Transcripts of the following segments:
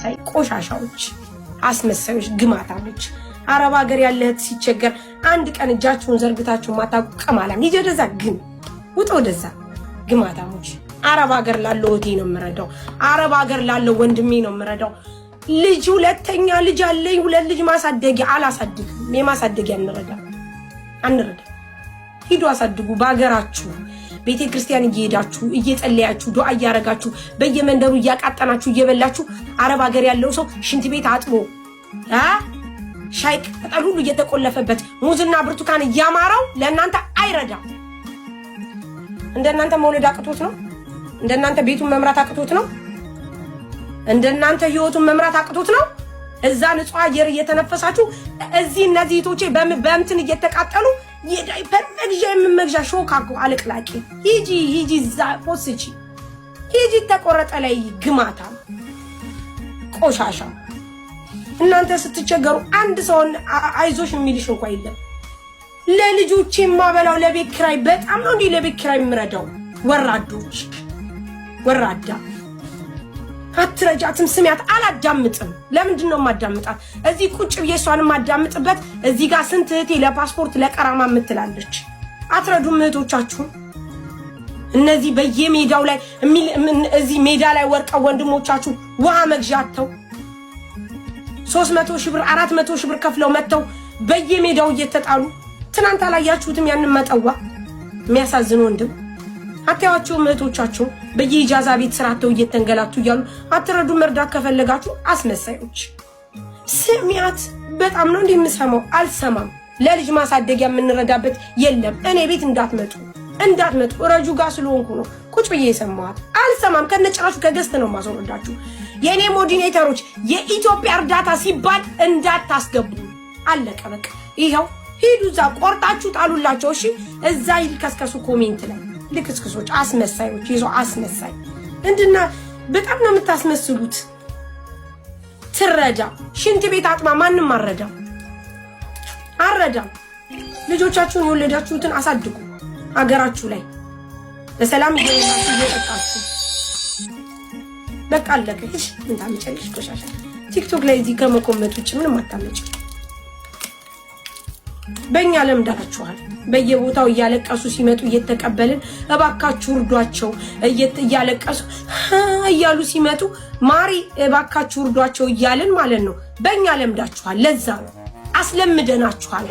አስመሳይ ቆሻሻዎች፣ አስመሳዮች፣ ግማታሞች። አረብ ሀገር ያለህት ሲቸገር አንድ ቀን እጃችሁን ዘርግታችሁ ማታውቁ ቀማላም ይጀደዛ ግን ውጣ ወደዛ ግማታሞች። አረብ ሀገር ላለው እህቴ ነው የምረዳው። አረብ ሀገር ላለው ወንድሜ ነው የምረዳው። ልጅ ሁለተኛ ልጅ አለኝ። ሁለት ልጅ ማሳደጊያ አላሳድግም። የማሳደጊያ አንረዳ። ሂዱ አሳድጉ በሀገራችሁ። ቤተ ክርስቲያን እየሄዳችሁ እየጸለያችሁ ዱዓ እያረጋችሁ በየመንደሩ እያቃጠናችሁ እየበላችሁ አረብ ሀገር ያለው ሰው ሽንት ቤት አጥቦ ሻይ ቅጠል ሁሉ እየተቆለፈበት ሙዝና ብርቱካን እያማራው ለእናንተ አይረዳም። እንደናንተ መውለድ አቅቶት ነው? እንደናንተ ቤቱን መምራት አቅቶት ነው? እንደናንተ ህይወቱን መምራት አቅቶት ነው? እዛ ንጹህ አየር እየተነፈሳችሁ እዚህ እነዚህ ቶቼ በእንትን እየተቃጠሉ የዳይፐር መግዣ የምመግዣ ሾካኮ አለቅላቂ ሂጂ ዛ ፖስቺ ሂጂ ተቆረጠ ላይ ግማታ ቆሻሻ። እናንተ ስትቸገሩ አንድ ሰው አይዞሽ የሚልሽ እንኳን የለም። ለልጆቼ ማበላው ለቤት ኪራይ በጣም ነው እንዴ ለቤት ኪራይ የምረዳው? ወራዶች ወራዳ። አትረጃትም፣ ስሚያት። አላዳምጥም። ለምንድን ነው የማዳምጣት? እዚህ ቁጭ ብዬ እሷን የማዳምጥበት እዚህ ጋር ስንት እህቴ ለፓስፖርት ለቀራማ የምትላለች። አትረዱም እህቶቻችሁን። እነዚህ በየሜዳው ላይ እዚህ ሜዳ ላይ ወርቀው ወንድሞቻችሁ ውሃ መግዣ አጥተው 300 ሺህ ብር 400 ሺህ ብር ከፍለው መጥተው በየሜዳው እየተጣሉ ትናንት አላያችሁትም? ያንን መጠዋ የሚያሳዝን ወንድም አታያቸው እህቶቻችሁ በየኢጃዛ ቤት ስራተው እየተንገላቱ እያሉ አትረዱ። መርዳት ከፈለጋችሁ አስመሳዮች። ስሚያት። በጣም ነው እንደምሰማው አልሰማም። ለልጅ ማሳደጊያ የምንረዳበት የለም። እኔ ቤት እንዳትመጡ ረጁ ጋር ስለሆንኩ ነው ቁጭ ብዬ የሰማኋት። አልሰማም። ከነጭራሹ ከገስት ነው ማስወረዳችሁ። የኔ ሞዲኔተሮች የኢትዮጵያ እርዳታ ሲባል እንዳታስገቡ። አለቀ በቃ። ይሄው ሂዱ እዛ ቆርጣችሁ ጣሉላቸው። እሺ እዛ ይልከስከሱ ኮሜንት ላይ ልክስክሶች፣ አስመሳዮች። ይዞ አስመሳይ እንድና በጣም ነው የምታስመስሉት። ትረዳ ሽንት ቤት አጥማ ማንም አረዳም። ልጆቻችሁን የወለዳችሁትን አሳድጉ። አገራችሁ ላይ በሰላም እየጠጣችሁ በቃ አለቀ። እሺ ምን ታመጫለሽ? ቆሻሻ ቲክቶክ ላይ እዚህ ከመቆመጥ ውጭ ምንም አታመጭም። በእኛ ለምዳችኋል። በየቦታው እያለቀሱ ሲመጡ እየተቀበልን እባካችሁ እርዷቸው እያለቀሱ እያሉ ሲመጡ ማሪ እባካችሁ እርዷቸው እያልን ማለት ነው። በእኛ ለምዳችኋል። ለዛ ነው አስለምደናችኋል።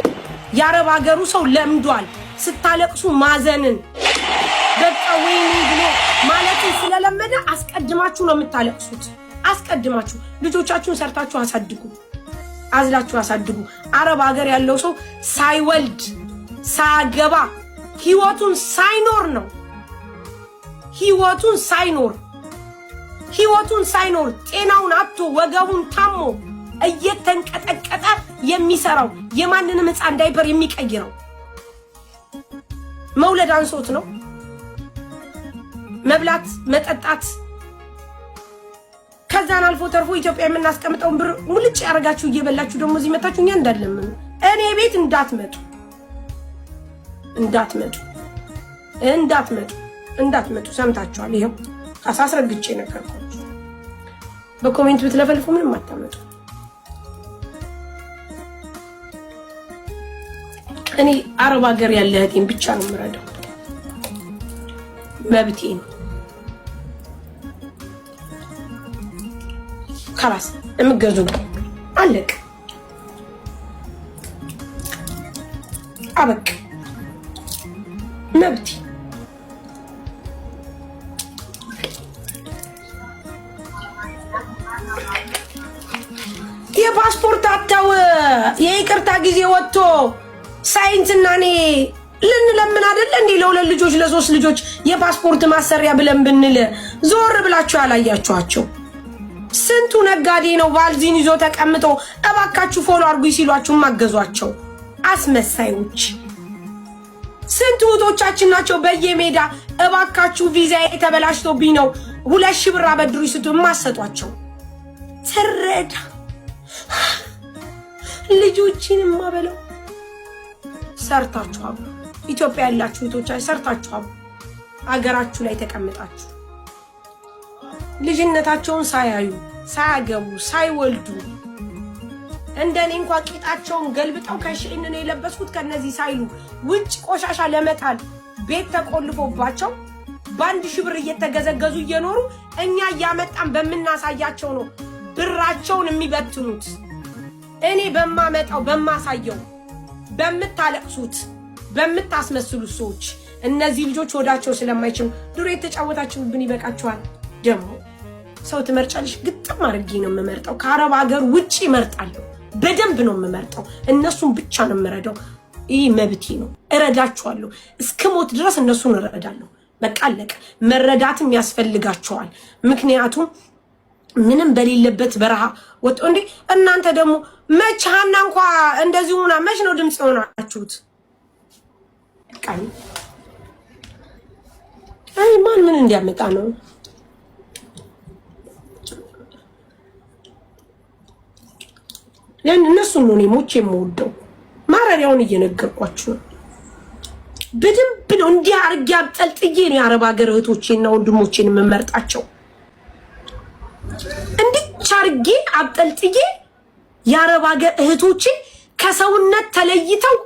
የአረብ ሀገሩ ሰው ለምዷል ስታለቅሱ ማዘንን። በቃ ወይኔ ብሎ ማለትን ስለለመደ አስቀድማችሁ ነው የምታለቅሱት። አስቀድማችሁ ልጆቻችሁን ሰርታችሁ አሳድጉ፣ አዝላችሁ አሳድጉ። አረብ ሀገር ያለው ሰው ሳይወልድ ሳገባ ህይወቱን ሳይኖር ጤናውን አጥቶ ወገቡን ታሞ እየተንቀጠቀጠ የሚሰራው የማንንም ህፃን ዳይፐር የሚቀይረው መውለድ አንሶት ነው። መብላት መጠጣት ከዛን አልፎ ተርፎ ኢትዮጵያ የምናስቀምጠውን ብር ሙልጭ ያረጋችሁ እየበላችሁ ደግሞ እዚህ መታችሁ እኛ እንዳለምን እኔ ቤት እንዳትመጡ ሰምታችኋል። ይሄው አሳስረግጬ ነገርኳችሁ። በኮሜንት ብትለፈልፉ ምንም አታመጡ። እኔ አረብ ሀገር ያለ እህቴን ብቻ ነው የምረዳው። መብቴ ነው። خلاص እምገዙ አለቅ አበቅ መብቴ። የፓስፖርት አታው የይቅርታ ጊዜ ወጥቶ ሳይንስና እኔ ልንለምን አይደለ እንዴ? ለሁለት ልጆች ለሶስት ልጆች የፓስፖርት ማሰሪያ ብለን ብንል ዞር ብላችሁ ያላያችኋቸው ስንቱ ነጋዴ ነው ቫልዚን ይዞ ተቀምጦ እባካችሁ ፎሎ አድርጉ ሲሏችሁ ማገዟቸው አስመሳዮች። ስንቱ እህቶቻችን ናቸው በየሜዳ እባካችሁ ቪዛ የተበላሽቶብኝ ነው 2000 ብር አበድሩኝ ስትሉ ማሰጧቸው። ትረዳ ልጆችን ማበለው ሰርታችኋል። ኢትዮጵያ ያላችሁ እህቶቻችን ሰርታችኋል። አገራችሁ ላይ ተቀምጣችሁ ልጅነታቸውን ሳያዩ ሳያገቡ ሳይወልዱ እንደኔ እንኳን ቂጣቸውን ገልብጠው ከሽን ነው የለበስኩት ከነዚህ ሳይሉ ውጭ ቆሻሻ ለመጣል ቤት ተቆልፎባቸው ባንድ ሽብር እየተገዘገዙ እየኖሩ እኛ ያመጣን በመናሳያቸው ነው ብራቸውን የሚበትኑት። እኔ በማመጣው በማሳየው በመታለቅሱት በመታስመስሉት ሰዎች እነዚህ ልጆች ወዳቸው ስለማይችሉ ድሮ የተጫወታችሁብን ይበቃችኋል። ደግሞ ሰው ትመርጫለሽ? ግጥም አድርጌ ነው የምመርጠው። ከአረብ ሀገር ውጪ እመርጣለሁ። በደንብ ነው የምመርጠው። እነሱን ብቻ ነው የምረዳው። ይህ መብቴ ነው። እረዳቸዋለሁ እስከሞት ድረስ እነሱን እረዳለሁ። በቃ አለቀ። መረዳትም ያስፈልጋቸዋል። ምክንያቱም ምንም በሌለበት በረሃ ወጥ እንዴ እናንተ ደግሞ መቻና እንኳን እንደዚህ ሆና መች ነው ድምጽ ሆናችሁት? አይ ማን ምን እንዲያመጣ ነው? ያን እነሱ ነው ሞቼ የምወደው። ማረሪያውን እየነገርኳችሁ ነው። በደንብ ነው እንዲህ አርጌ አብጠልጥዬ ነው የአረብ ሀገር እህቶቼና ወንድሞቼን የምመርጣቸው። እንዲህ አርጌ አብጠልጥዬ የአረብ ሀገር እህቶቼ ከሰውነት ተለይተው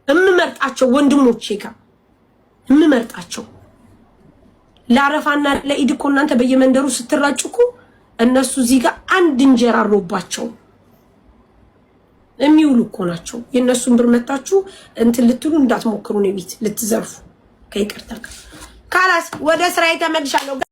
የምመርጣቸው ወንድሞቼ ጋር የምመርጣቸው። ለአረፋና ለኢድ እኮ እናንተ በየመንደሩ ስትራጭቁ እነሱ እዚህ ጋር አንድ እንጀራ አሮባቸው የሚውሉ እኮ ናቸው። የእነሱን ብር መታችሁ እንትን ልትሉ እንዳትሞክሩ ነው ቤት ልትዘርፉ። ከይቅርታ ካላስ ወደ ስራዬ ተመልሻለሁ።